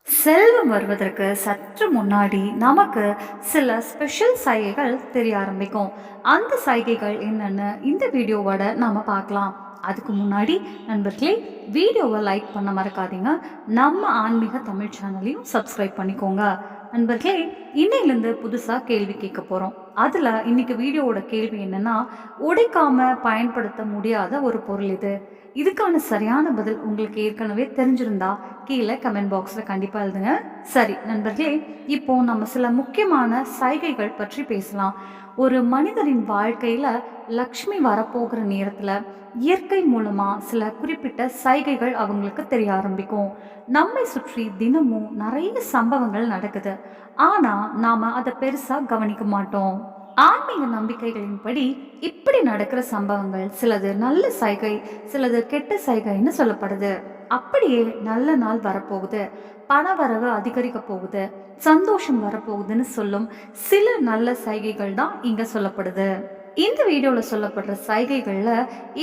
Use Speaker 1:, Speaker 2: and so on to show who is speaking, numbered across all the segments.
Speaker 1: செல்வம் வருவதற்கு சற்று முன்னாடி நமக்கு சில ஸ்பெஷல் சைகைகள் தெரிய ஆரம்பிக்கும். அந்த சைகைகள் என்னன்னு இந்த வீடியோவோட நாம பார்க்கலாம். அதுக்கு முன்னாடி நண்பர்களே, வீடியோவை லைக் பண்ண மறக்காதீங்க. நம்ம ஆன்மீக தமிழ் சேனலையும் சப்ஸ்கிரைப் பண்ணிக்கோங்க. நண்பர்களே, இன்னையிலேருந்து புதுசாக கேள்வி கேட்க போகிறோம். அதில் இன்னைக்கு வீடியோவோட கேள்வி என்னன்னா, உடைக்காம பயன்படுத்த முடியாத ஒரு பொருள் இது. இதுக்கான சரியான பதில் உங்களுக்கு ஏற்கனவே தெரிஞ்சிருந்தா கீழே கமெண்ட் பாக்ஸில் கண்டிப்பாக எழுதுங்க. சரி நண்பர்களே, இப்போ நம்ம சில முக்கியமான சைகைகள் பற்றி பேசலாம். ஒரு மனிதரின் வாழ்க்கையில் லக்ஷ்மி வரப்போகிற நேரத்தில் இயற்கை மூலமாக சில குறிப்பிட்ட சைகைகள் அவங்களுக்கு தெரிய ஆரம்பிக்கும். நம்மை சுற்றி தினமும் நிறைய சம்பவங்கள் நடக்குது. ஆனால் நாம் அதை பெருசாக கவனிக்க மாட்டோம். ஆன்மீக நம்பிக்கைகளின்படி இப்படி நடக்கிற சம்பவங்கள் சிலது நல்ல சைகை, சிலது கெட்ட சைகைன்னு சொல்லப்படுது. அப்படியே நல்ல நாள் வரப்போகுது, பணவரவு அதிகரிக்க போகுது, சந்தோஷம் வரப்போகுதுன்னு சொல்லும் சில நல்ல சைகைகள் தான் இங்க சொல்லப்படுது. இந்த வீடியோல சொல்லப்படுற சைகைகள்ல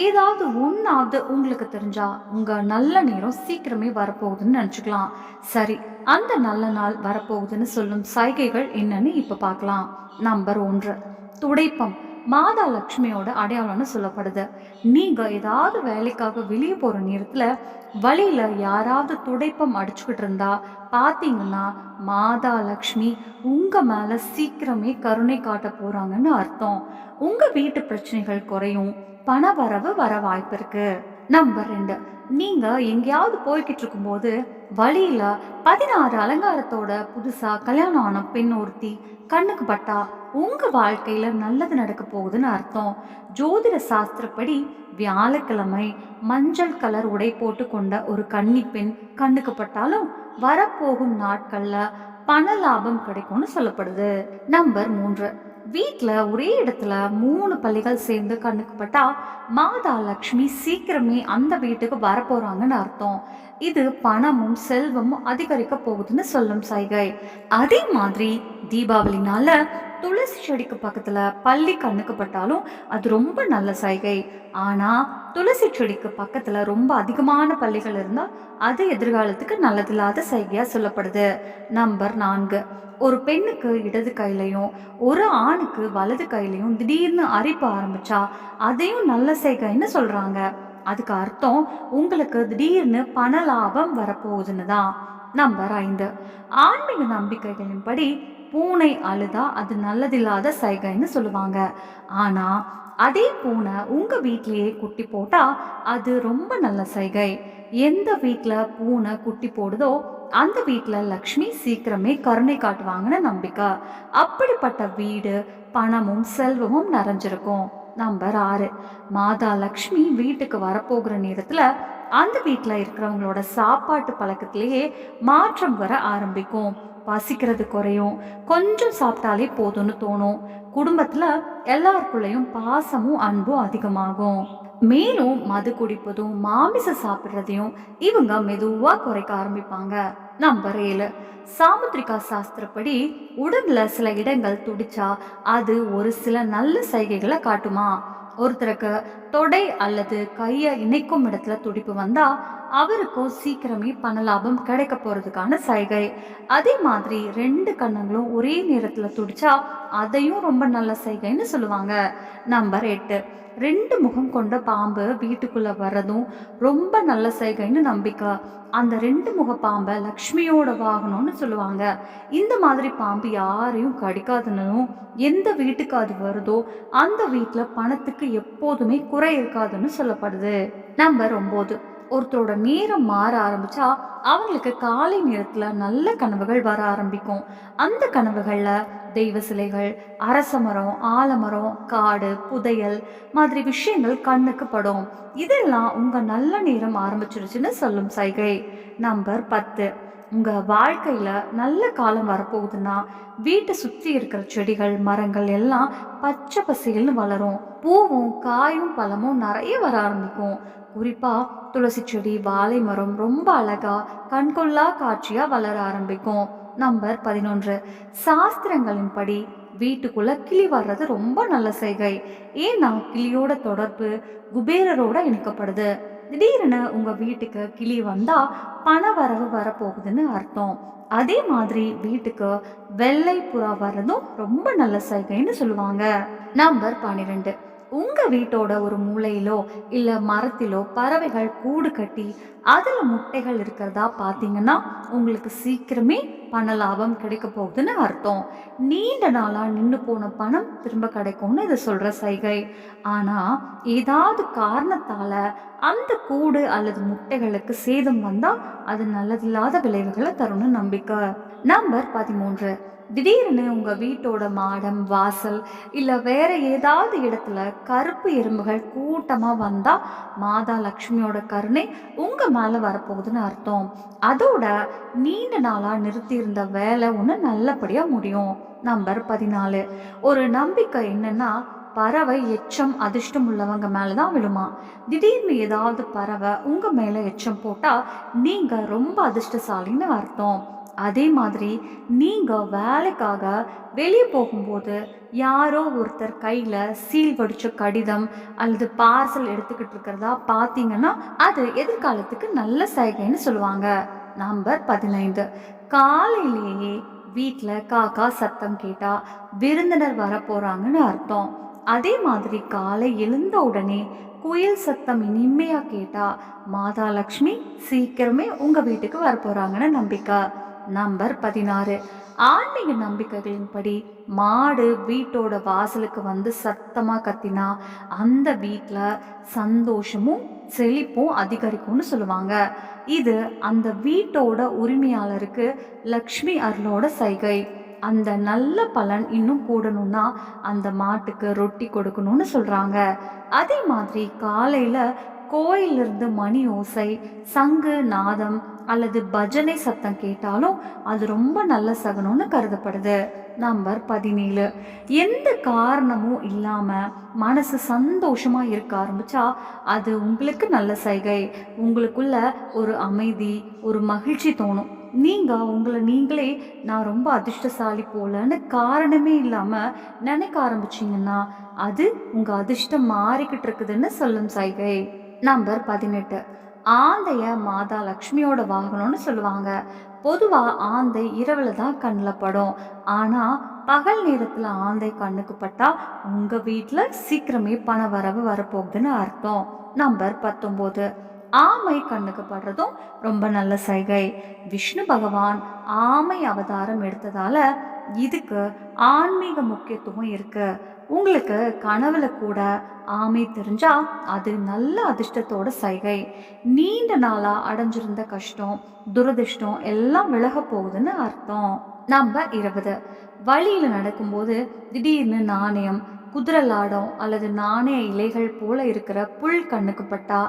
Speaker 1: ஏதாவது ஒன்னாவது உங்களுக்கு தெரிஞ்சா உங்க நல்ல நேரம் சீக்கிரமே வரப்போகுதுன்னு நினைச்சுக்கலாம். சரி, அந்த நல்ல நாள் வரப்போகுதுன்னு சொல்லும் சைகைகள் என்னன்னு இப்ப பார்க்கலாம். நம்பர் 1, துடைப்பம். மாதா லட்சுமியோட அடையாளம்னு சொல்லப்படுது. நீங்க ஏதாவது வேலைக்காக வெளியே போற நேரத்துல வழியில யாராவது துடைப்பம் அடிச்சுக்கிட்டு இருந்தா பாத்தீங்கன்னா மாதா லட்சுமி உங்க மேல சீக்கிரமே கருணை காட்ட போறாங்கன்னு அர்த்தம். உங்க வீட்டு பிரச்சனைகள் குறையும், பண வரவு வர வாய்ப்பு இருக்கு. நம்பர் 2, நீங்க எங்கேயாவது போய்கிட்டு இருக்கும்போது வழியில 16 அலங்காரத்தோட புதுசா கல்யாணம் ஆன பெண் ஒருத்தி கண்ணுக்கு பட்டா உங்க வாழ்க்கையில நல்லது நடக்க போகுதுன்னு அர்த்தம். ஜோதிட சாஸ்திரப்படி வியாழக்கிழமை மஞ்சள் கலர் உடை போட்டு கொண்ட ஒரு கன்னி பெண் கண்ணுக்கு பட்டாலும் வரப்போகும் நாட்கள்ல பண லாபம் கிடைக்கும்னு சொல்லப்படுது. நம்பர் 3, வீட்டில் ஒரே இடத்துல 3 பள்ளிகள் சேர்ந்து கண்ணுக்கு பட்டா மாதா லக்ஷ்மி சீக்கிரமே அந்த வீட்டுக்கு வரப்போறாங்கன்னு அர்த்தம். இது பணமும் செல்வமும் அதிகரிக்க போகுதுன்னு சொல்லும் சைகை. அதே மாதிரி தீபாவளினால துளசி செடிக்கு பக்கத்துல பள்ளி கண்ணுக்கு பட்டாலும் அது ரொம்ப நல்ல சைகை. ஆனா துளசி செடிக்கு பக்கத்துல ரொம்ப அதிகமான பள்ளிகள் இருந்தா அது எதிர்காலத்துக்கு நல்லதில்லாத சைகையா சொல்லப்படுது. நம்பர் 4, ஒரு பெண்ணுக்கு இடது கையிலையும் ஒரு ஆணுக்கு வலது கையிலையும் திடீர்னு அரிப்பு ஆரம்பிச்சா அதையும் நல்ல செய்கைன்னு சொல்றாங்க. அதுக்கு அர்த்தம் உங்களுக்கு திடீர்னு பண லாபம் வரப்போகுதுன்னு தான். நம்பர் 5, ஆன்மீக நம்பிக்கைகளின்படி பூனை அழுதா அது நல்லதில்லாத சைகைன்னு சொல்லுவாங்க. ஆனா அதே பூனை உங்க வீட்லயே குட்டி போட்டா அது ரொம்ப நல்ல சைகை. எந்த வீட்ல பூனை குட்டி போடுதோ அந்த வீட்டில் லக்ஷ்மி சீக்கிரமே கருணை காட்டுவாங்கன்னு நம்பிக்கை. அப்படிப்பட்ட வீடு பணமும் செல்வமும் நிறைஞ்சிருக்கும். நம்பர் 6, மாதா லக்ஷ்மி வீட்டுக்கு வரப்போகிற நேரத்தில் அந்த வீட்டில் இருக்கிறவங்களோட சாப்பாட்டு பழக்கத்திலேயே மாற்றம் வர ஆரம்பிக்கும். பசிக்கிறது குறையும், கொஞ்சம் சாப்பிட்டாலே போதும்னு தோணும். குடும்பத்தில் எல்லாருக்குள்ளேயும் பாசமும் அன்பும் அதிகமாகும். மேலும் மது குடிப்பதும் மாமிசம் சாப்பிட்றதையும் இவங்க மெதுவா குறைக்க ஆரம்பிப்பாங்க. நம்பர் 7, சாமுத்திரிகா சாஸ்திரப்படி உடம்புல சில இடங்கள் துடிச்சா அது ஒரு சில நல்ல சைகைகளை காட்டுமா. ஒருத்தருக்கு தொடை அல்லது கையை இணைக்கும் இடத்துல துடிப்பு வந்தா அவருக்கும் சீக்கிரமே பண லாபம் கிடைக்க போறதுக்கான சைகை. அதே மாதிரி 2 கண்ணங்களும் ஒரே நேரத்துல துடிச்சா அதையும் ரொம்ப நல்ல சைகைன்னு சொல்லுவாங்க. நம்பர் 8, 2 முகம் கொண்ட பாம்பு வீட்டுக்குள்ள வர்றதும் ரொம்ப நல்ல சைகைன்னு நம்பிக்கை. அந்த 2 முக பாம்பை லக்ஷ்மியோட வாகனம்னு சொல்லுவாங்க. இந்த மாதிரி பாம்பு யாரையும் கடிக்காதுன்னு, எந்த வீட்டுக்கு அது வருதோ அந்த வீட்டில் பணத்துக்கு எப்போதுமே குறை இருக்காதுன்னு சொல்லப்படுது. நம்பர் 9, ஒருத்தரோட நேரம் மாற ஆரம்பிச்சா அவங்களுக்கு காலை நேரத்துல நல்ல கனவுகள் வர ஆரம்பிக்கும். அந்த கனவுகள்ல தெய்வ சிலைகள், அரச மரம், ஆலமரம், காடு, புதையல் மாதிரி விஷயங்கள் கண்ணுக்கு படும். இதெல்லாம் உங்க நல்ல நேரம் ஆரம்பிச்சிருச்சுன்னு சொல்லும் சைகை. நம்பர் 10, உங்க வாழ்க்கையில நல்ல காலம் வரப்போகுதுன்னா வீட்டை சுற்றி இருக்கிற செடிகள் மரங்கள் எல்லாம் பச்சை பசேல்னு வளரும். பூவும் காயும் பழமும் நிறைய வர ஆரம்பிக்கும். குறிப்பா துளசி செடி, வாழை மரம் ரொம்ப அழகா கண்கொள்ளா காட்சியா வளர ஆரம்பிக்கும். நம்பர் 11, சாஸ்திரங்களின்படி வீட்டுக்குள்ள கிளி வர்றது ரொம்ப நல்ல செய்கை. ஏன்னா கிளியோட தொடர்பு குபேரரோட இணைக்கப்படுது. திடீர்னு உங்க வீட்டுக்கு கிளி வந்தா பண வரவு வரப்போகுதுன்னு அர்த்தம். அதே மாதிரி வீட்டுக்கு வெள்ளை புறா வர்றதும் ரொம்ப நல்ல சைகைன்னு சொல்லுவாங்க. நம்பர் 12, உங்க வீட்டோட ஒரு மூலையிலோ இல்ல மரத்திலோ பறவைகள் கூடு கட்டி அதுல முட்டைகள் இருக்கிறதா பாத்தீங்கன்னா உங்களுக்கு சீக்கிரமே பண லாபம் கிடைக்க போகுதுன்னு அர்த்தம். நீண்ட நாளா நின்னு போன பணம் திரும்ப கிடைக்கும்னு இது சொல்ற சைகை. ஆனா ஏதாவது காரணத்தால அந்த கூடு அல்லது முட்டைகளுக்கு சேதம் வந்தா அது நல்லதில்லாத விளைவுகளை தரும்னு நம்பிக்கை. நம்பர் 13, திடீர்னு உங்க வீட்டோட மாடம் வாசல் இல்ல வேற ஏதாவது இடத்துல கருப்பு எறும்புகள் கூட்டமா வந்தா மாதா லட்சுமியோட கருணை உங்க மேல வரப்போகுதுன்னு அர்த்தம். அதோட நீண்ட நாளா நிறுத்தி இருந்த வேலை ஒண்ணு நல்லபடியா முடியும். நம்பர் 14, ஒரு நம்பிக்கை என்னன்னா பறவை எச்சம் அதிர்ஷ்டம் உள்ளவங்க மேலதான் விழுமா. திடீர்னு ஏதாவது பறவை உங்க மேல எச்சம் போட்டா நீங்க ரொம்ப அதிர்ஷ்டசாலின்னு அர்த்தம். அதே மாதிரி நீங்க வேலைக்காக வெளியே போகும்போது யாரோ ஒருத்தர் கையில சீல் வடிச்ச கடிதம் அல்லது பார்சல் எடுத்துக்கிட்டு இருக்கிறதா பார்த்தீங்கன்னா அது எதிர்காலத்துக்கு நல்ல சைகைன்னு சொல்லுவாங்க. நம்பர் 15, காலையிலேயே வீட்டில் காக்கா சத்தம் கேட்டா விருந்தினர் வர போறாங்கன்னு அர்த்தம். அதே மாதிரி காலை எழுந்த உடனே குயில் சத்தம் இனிமையா கேட்டா மாதா லட்சுமி சீக்கிரமே உங்க வீட்டுக்கு வர போறாங்கன்னு நம்பிக்கை. நம்பர் 16, ஆன்மீக நம்பிக்கைகளின்படி மாடு வீட்டோட வாசலுக்கு வந்து சத்தமா கத்தினா அந்த வீட்டில் சந்தோஷமும் செழிப்பும் அதிகரிக்கும்னு சொல்லுவாங்க. இது அந்த வீட்டோட உரிமையாளருக்கு லக்ஷ்மி அருளோட சைகை. அந்த நல்ல பலன் இன்னும் கூடணும்னா அந்த மாட்டுக்கு ரொட்டி கொடுக்கணும்னு சொல்றாங்க. அதே மாதிரி காலையில கோயிலிருந்து மணி ஓசை, சங்கு நாதம் அல்லது பஜனை சத்தம் கேட்டாலும் அது ரொம்ப நல்ல சகுனம்னு கருதப்படுது. நம்பர் 17, எந்த காரணமும் இல்லாம மனசு சந்தோஷமா இருக்க ஆரம்பிச்சா அது உங்களுக்கு நல்ல சைகை. உங்களுக்குள்ள ஒரு அமைதி, ஒரு மகிழ்ச்சி தோணும். நீங்க உங்களை நீங்களே நான் ரொம்ப அதிர்ஷ்டசாலி போலன்னு காரணமே இல்லாம நினைக்க ஆரம்பிச்சீங்கன்னா அது உங்க அதிர்ஷ்டம் மாறிக்கிட்டு இருக்குதுன்னு சொல்லும் சைகை. நம்பர் 18, ஆந்தைய மாதா லக்ஷ்மியோட வாகனம்னு சொல்லுவாங்க. பொதுவா ஆந்தை இரவுல தான் கண்ணில் படும். ஆனா பகல் நேரத்துல ஆந்தை கண்ணுக்கு பட்டா உங்க வீட்டுல சீக்கிரமே பண வரவு வரப்போகுதுன்னு அர்த்தம். நம்பர் 19, ஆமை கண்ணுக்கு படுறதும் ரொம்ப நல்ல சைகை. விஷ்ணு பகவான் ஆமை அவதாரம் எடுத்ததால இதுக்கு ஆன்மீக முக்கியத்துவம் இருக்கு. உங்களுக்கு கனவுல கூட ஆமை தெரிஞ்சா அது நல்ல அதிர்ஷ்டத்தோட சைகை. நீண்ட நாளா அடைஞ்சிருந்த கஷ்டம் துரதிர்ஷ்டம் எல்லாம் விலக போகுதுன்னு அர்த்தம். நம்பர் 20, வழியில நடக்கும்போது திடீர்னு நாணயம், குதிரை லாடம் அல்லது நாணய இலைகள் போல இருக்கிற புல் கண்ணுக்கு பட்டா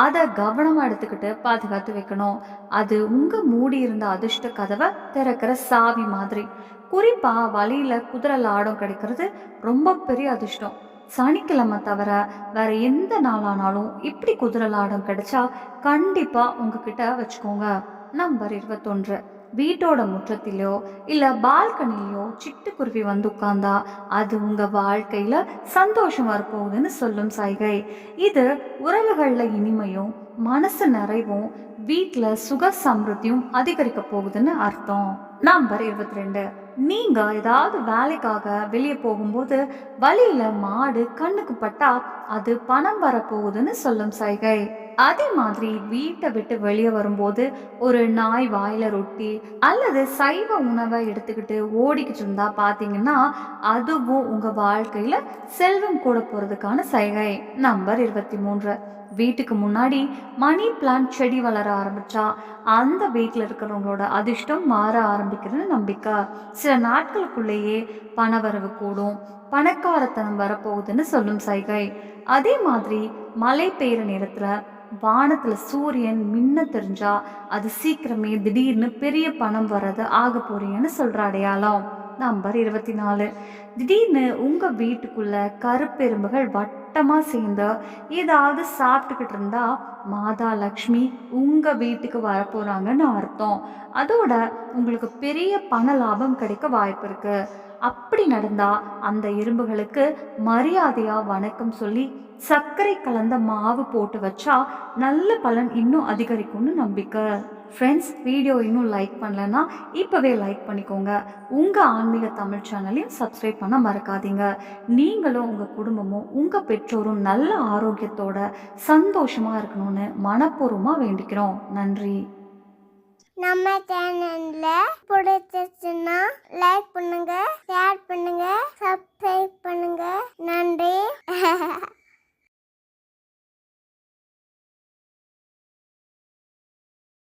Speaker 1: அதை கவனமா எடுத்துக்கிட்டு பாதுகாத்து வைக்கணும். அது உங்க மூடி இருந்த அதிர்ஷ்ட கதவை திறக்கிற சாவி மாதிரி. குறிப்பா வழியில குதிரை லாடம் கிடைக்கிறது ரொம்ப பெரிய அதிர்ஷ்டம். சனிக்கிழமை தவிர வேற எந்த நாளானாலும் இப்படி குதிரை லாடம் கிடைச்சா கண்டிப்பா உங்ககிட்ட வச்சுக்கோங்க. நம்பர் 21, வீட்டோட முற்றத்திலோ இல்ல பால்கனிலையோ சிட்டுக்குருவி வந்து உட்கார்ந்தா அது உங்க வாழ்க்கையில சந்தோஷம் வரப்போகுதுன்னு சொல்லும் சைகை. இது உறவுகள்ல இனிமையும் மனசு நிறைவும் வீட்டுல சுக சமிருத்தியும் அதிகரிக்க போகுதுன்னு அர்த்தம். நம்பர் 22, நீங்க ஏதாவது வேலைக்காக வெளியே போகும்போது வழியில மாடு கண்ணுக்கு பட்டா அது பணம் வரப்போகுதுன்னு சொல்லும் சைகை. அதே மாதிரி வீட்டை விட்டு வெளியே வரும்போது ஒரு நாய் வாயில ரொட்டி அல்லது சைவ உணவை எடுத்துக்கிட்டு ஓடிக்கிட்டு இருந்தா பாத்தீங்கன்னா அதுவும் உங்க வாழ்க்கையில செல்வம் கூட போறதுக்கான சைகை. நம்பர் 23, வீட்டுக்கு முன்னாடி மணி பிளான்ட் செடி வளர ஆரம்பிச்சா அந்த வீட்டில் இருக்கிறவங்களோட அதிர்ஷ்டம் மாற ஆரம்பிக்கிறதுன்னு நம்பிக்கை. சில நாட்களுக்குள்ளேயே பணவரவு கூடும், பணக்காரத்தனம் வரப்போகுதுன்னு சொல்லும் சைகை. அதே மாதிரி மழை பெய்யுற நேரத்துல வானத்துல சூரியன் மின்ன தெரிஞ்சா அது சீக்கிரமே திடீர்னு பெரிய பணம் வர்றது ஆக போறீங்கன்னு சொல்ற அடையாளம். நம்பர் 24, திடீர்னு உங்க வீட்டுக்குள்ள கருப்பெரும்புகள் வட்ட வட்டமாக சேர்ந்து ஏதாவது சாப்பிட்டுக்கிட்டு இருந்தா மாதா லக்ஷ்மி உங்கள் வீட்டுக்கு வரப்போகிறாங்கன்னு அர்த்தம். அதோட உங்களுக்கு பெரிய பண லாபம் கிடைக்க வாய்ப்பு இருக்கு. அப்படி நடந்தா அந்த எறும்புகளுக்கு மரியாதையா வணக்கம் சொல்லி சர்க்கரை கலந்த மாவு போட்டு வச்சா நல்ல பலன் இன்னும் அதிகரிக்கும்னு நம்பிக்கை. ஃப்ரெண்ட்ஸ், வீடியோ இன்னும் லைக் பண்ணலன்னா இப்போவே லைக் பண்ணிக்கோங்க. உங்கள் ஆன்மீக தமிழ் சேனலையும் சப்ஸ்கிரைப் பண்ண மறக்காதீங்க. நீங்களும் உங்கள் குடும்பமும் உங்கள் பெற்றோரும் நல்ல ஆரோக்கியத்தோட சந்தோஷமாக இருக்கணும்னு மனப்பூர்வமாக வேண்டிக்கிறோம். நன்றி.
Speaker 2: நம்ம சேனல்ல பிடிச்சிருச்சுன்னா லைக் பண்ணுங்க, ஷேர் பண்ணுங்க, சப்ஸ்கிரைப்